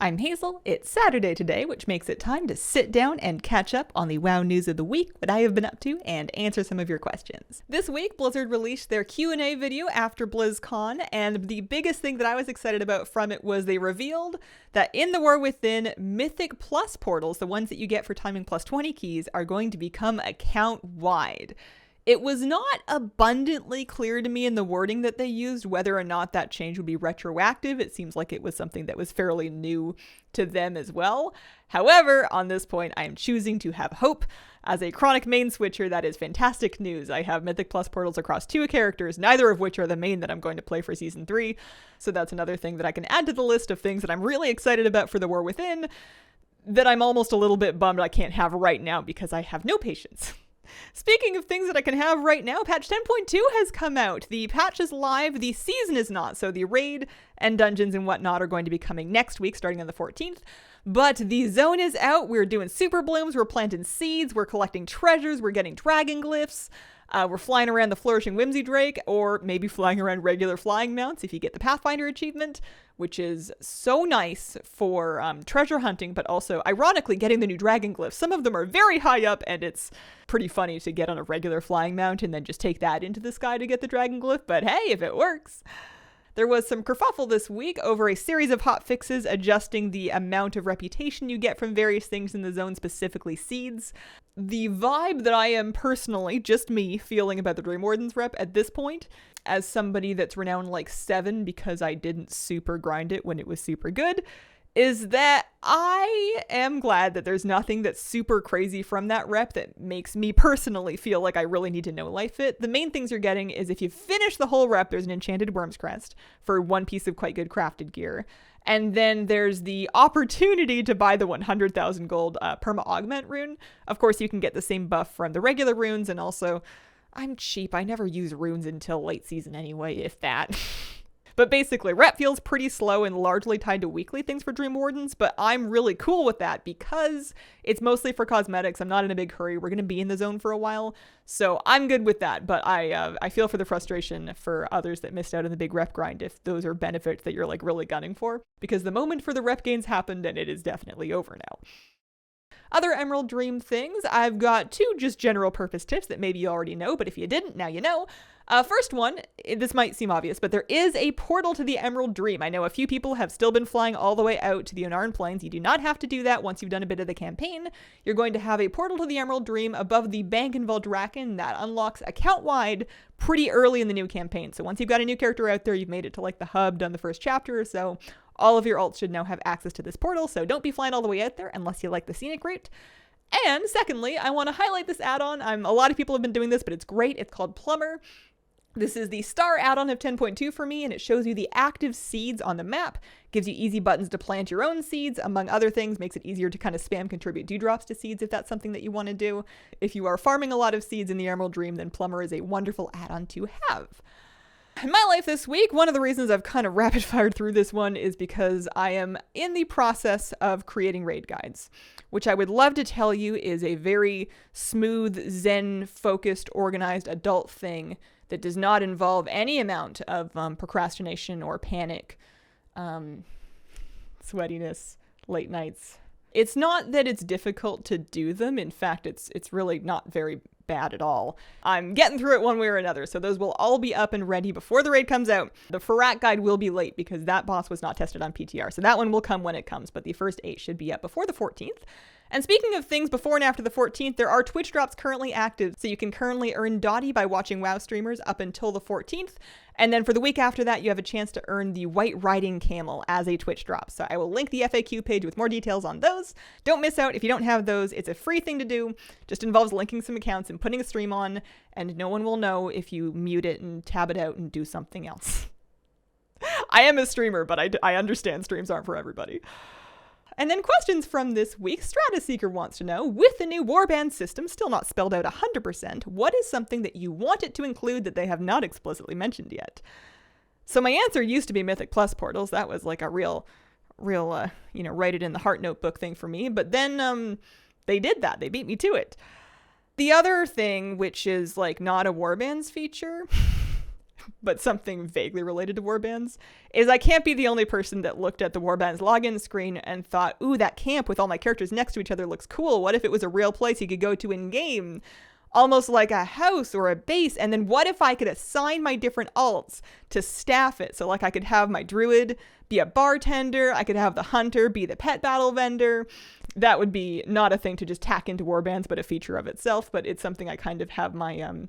I'm Hazel. It's Saturday today, which makes it time to sit down and catch up on the WoW news of the week, what I have been up to, and answer some of your questions. This week, Blizzard released their Q&A video after BlizzCon, and the biggest thing that I was excited about from it was they revealed that in the War Within, Mythic Plus portals, the ones that you get for timing plus 20 keys, are going to become account-wide. It was not abundantly clear to me in the wording that they used whether or not that change would be retroactive. It seems like it was something that was fairly new to them as well. However, on this point, I am choosing to have hope. As a chronic main switcher, that is fantastic news. I have Mythic Plus portals across 2 characters, neither of which are the main that I'm going to play for Season 3. So that's another thing that I can add to the list of things that I'm really excited about for the War Within, that I'm almost a little bit bummed I can't have right now because I have no patience. Speaking of things that I can have right now, patch 10.2 has come out. The patch is live, the season is not, so the raid and dungeons and whatnot are going to be coming next week, starting on the 14th. But the zone is out, we're doing super blooms, we're planting seeds, we're collecting treasures, we're getting dragon glyphs, we're flying around the Flourishing Whimsy Drake, or maybe flying around regular flying mounts if you get the Pathfinder achievement, which is so nice for treasure hunting, but also, ironically, getting the new dragon glyphs. Some of them are very high up, and it's pretty funny to get on a regular flying mount and then just take that into the sky to get the dragon glyph, but hey, if it works. There was some kerfuffle this week over a series of hotfixes adjusting the amount of reputation you get from various things in the zone, specifically seeds. The vibe that I am personally, just me, feeling about the Dream Wardens rep at this point, as somebody that's renowned like 7 because I didn't super grind it when it was super good, is that I am glad that there's nothing that's super crazy from that rep that makes me personally feel like I really need to know life it. The main things you're getting is if you finish the whole rep, there's an enchanted worm's crest for 1 piece of quite good crafted gear. And then there's the opportunity to buy the 100,000 gold perma-augment rune. Of course, you can get the same buff from the regular runes, and also, I'm cheap. I never use runes until late season anyway, if that. But basically, rep feels pretty slow and largely tied to weekly things for Dream Wardens, but I'm really cool with that because it's mostly for cosmetics. I'm not in a big hurry. We're going to be in the zone for a while, so I'm good with that. But I feel for the frustration for others that missed out on the big rep grind if those are benefits that you're like really gunning for, because the moment for the rep gains happened and it is definitely over now. Other Emerald Dream things, I've got 2 just general purpose tips that maybe you already know, but if you didn't, now you know. First one, this might seem obvious, but there is a portal to the Emerald Dream. I know a few people have still been flying all the way out to the Unarn Plains. You do not have to do that once you've done a bit of the campaign. You're going to have a portal to the Emerald Dream above the bank in Valdrakken that unlocks account-wide pretty early in the new campaign. So once you've got a new character out there, you've made it to like the hub, done the first chapter or so, all of your alts should now have access to this portal, so don't be flying all the way out there unless you like the scenic route. And secondly, I want to highlight this add-on. A lot of people have been doing this, but it's great. It's called Plumber. This is the star add-on of 10.2 for me, and it shows you the active seeds on the map, gives you easy buttons to plant your own seeds, among other things, makes it easier to kind of spam contribute dewdrops to seeds if that's something that you want to do. If you are farming a lot of seeds in the Emerald Dream, then Plumber is a wonderful add-on to have. In my life this week, one of the reasons I've kind of rapid-fired through this one is because I am in the process of creating raid guides, which I would love to tell you is a very smooth, zen-focused, organized adult thing that does not involve any amount of procrastination or panic, sweatiness, late nights. It's not that it's difficult to do them. In fact, it's really not very bad at all. I'm getting through it one way or another, so those will all be up and ready before the raid comes out. The Farak guide will be late because that boss was not tested on PTR, so that one will come when it comes, but the first 8 should be up before the 14th. And speaking of things before and after the 14th, there are Twitch drops currently active, so you can currently earn Dottie by watching WoW streamers up until the 14th, and then for the week after that, you have a chance to earn the White Riding Camel as a Twitch drop. So I will link the FAQ page with more details on those. Don't miss out if you don't have those. It's a free thing to do. Just involves linking some accounts and putting a stream on, and no one will know if you mute it and tab it out and do something else. I am a streamer, but I understand streams aren't for everybody. And then questions from this week. Strataseeker wants to know, with the new warband system still not spelled out 100%, what is something that you want it to include that they have not explicitly mentioned yet? So my answer used to be Mythic Plus portals. That was like a real, write it in the heart notebook thing for me. But then they did that. They beat me to it. The other thing, which is like not a warbands feature, but something vaguely related to warbands, is I can't be the only person that looked at the warbands login screen and thought, ooh, that camp with all my characters next to each other looks cool. What if it was a real place you could go to in game? Almost like a house or a base. And then what if I could assign my different alts to staff it? So like I could have my druid be a bartender, I could have the hunter be the pet battle vendor. That would be not a thing to just tack into warbands, but a feature of itself. But it's something I kind of have my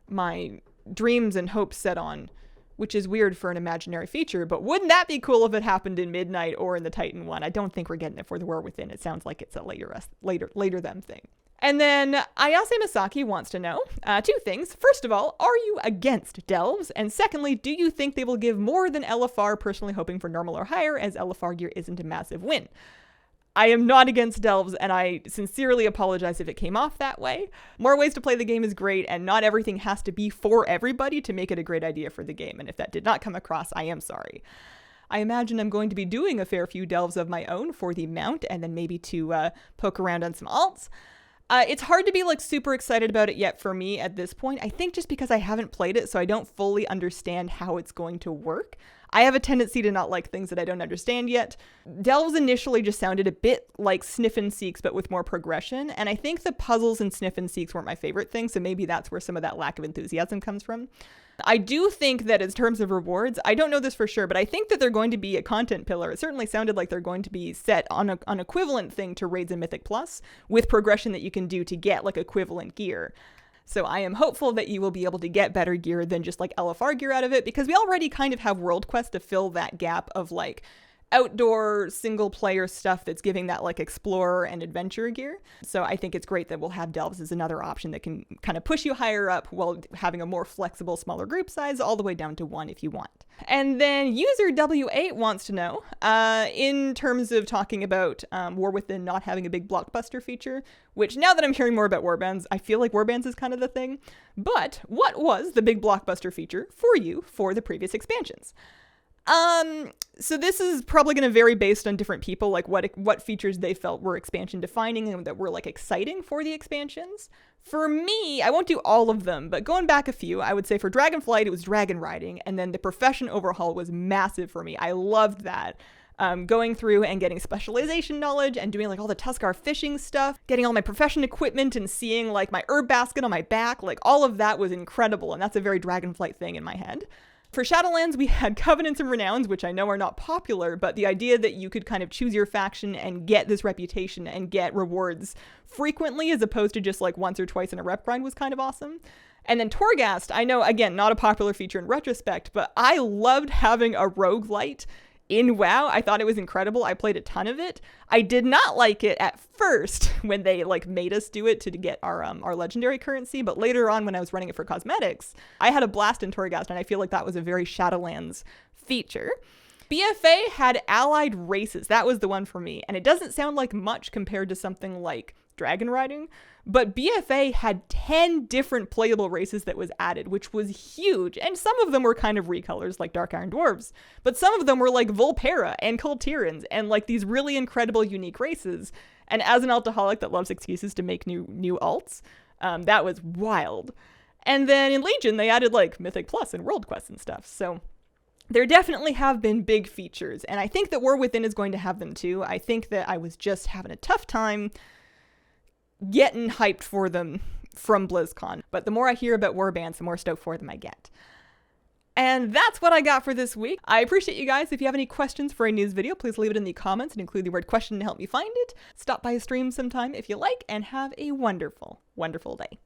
my dreams and hopes set on, which is weird for an imaginary feature. But wouldn't that be cool if it happened in Midnight or in the Titan one? I don't think we're getting it for the War Within. It sounds like it's a later them thing. And then Ayase Masaki wants to know two things. First of all, are you against delves? And secondly, do you think they will give more than LFR, personally hoping for normal or higher, as LFR gear isn't a massive win? I am not against delves, and I sincerely apologize if it came off that way. More ways to play the game is great, and not everything has to be for everybody to make it a great idea for the game. And if that did not come across, I am sorry. I imagine I'm going to be doing a fair few delves of my own for the mount, and then maybe to poke around on some alts. It's hard to be like super excited about it yet for me at this point. I think just because I haven't played it, so I don't fully understand how it's going to work. I have a tendency to not like things that I don't understand yet. Delves initially just sounded a bit like Sniff and Seeks, but with more progression. And I think the puzzles in Sniff and Seeks weren't my favorite thing, so maybe that's where some of that lack of enthusiasm comes from. I do think that in terms of rewards, I don't know this for sure, but I think that they're going to be a content pillar. It certainly sounded like they're going to be set on an equivalent thing to Raids and Mythic Plus, with progression that you can do to get like equivalent gear. So I am hopeful that you will be able to get better gear than just like LFR gear out of it, because we already kind of have World Quest to fill that gap of like outdoor single player stuff that's giving that like explorer and adventure gear. So I think it's great that we'll have delves as another option that can kind of push you higher up while having a more flexible, smaller group size, all the way down to 1 if you want. And then user W8 wants to know, in terms of talking about War Within not having a big blockbuster feature, which now that I'm hearing more about warbands, I feel like warbands is kind of the thing. But what was the big blockbuster feature for you for the previous expansions? So this is probably going to vary based on different people, like what features they felt were expansion defining and that were like exciting for the expansions. For me, I won't do all of them, but going back a few, I would say for Dragonflight, it was dragon riding, and then the profession overhaul was massive for me. I loved that. Going through and getting specialization knowledge and doing like all the Tuskar fishing stuff, getting all my profession equipment and seeing like my herb basket on my back, like all of that was incredible, and that's a very Dragonflight thing in my head. For Shadowlands, we had Covenants and Renowns, which I know are not popular, but the idea that you could kind of choose your faction and get this reputation and get rewards frequently as opposed to just like once or twice in a rep grind was kind of awesome. And then Torghast, I know, again, not a popular feature in retrospect, but I loved having a roguelite in WoW. I thought it was incredible. I played a ton of it. I did not like it at first when they like made us do it to get our legendary currency, but later on when I was running it for cosmetics, I had a blast in Torghast, and I feel like that was a very Shadowlands feature. BFA had allied races. That was the one for me, and it doesn't sound like much compared to something like dragon riding, but BFA had 10 different playable races that was added, which was huge. And some of them were kind of recolors like Dark Iron Dwarves, but some of them were like Volpera and Kultirans and like these really incredible unique races. And as an alcoholic that loves excuses to make new alts, that was wild. And then in Legion, they added like Mythic Plus and World Quest and stuff. So there definitely have been big features, and I think that War Within is going to have them too. I think that I was just having a tough time getting hyped for them from BlizzCon. But the more I hear about warbands, the more stoked for them I get. And that's what I got for this week. I appreciate you guys. If you have any questions for a news video, please leave it in the comments and include the word question to help me find it. Stop by a stream sometime if you like, and have a wonderful, wonderful day.